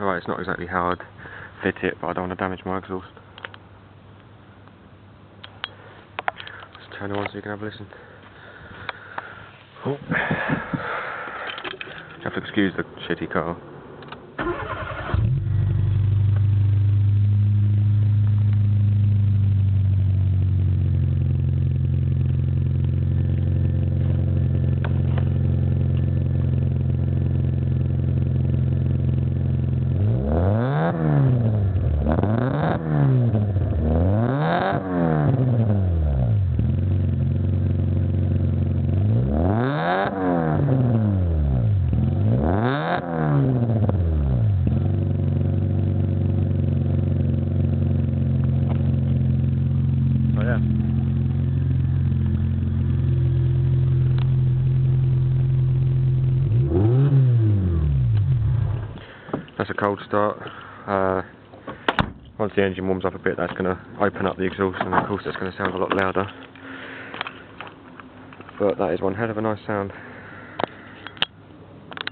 Alright, it's not exactly how I'd fit it, but I don't want to damage my exhaust. Let's turn it on so you can have a listen. Oh. You have to excuse the shitty car. That's a cold start. Once the engine warms up a bit, that's going to open up the exhaust, and of course that's going to sound a lot louder. But that is one hell of a nice sound.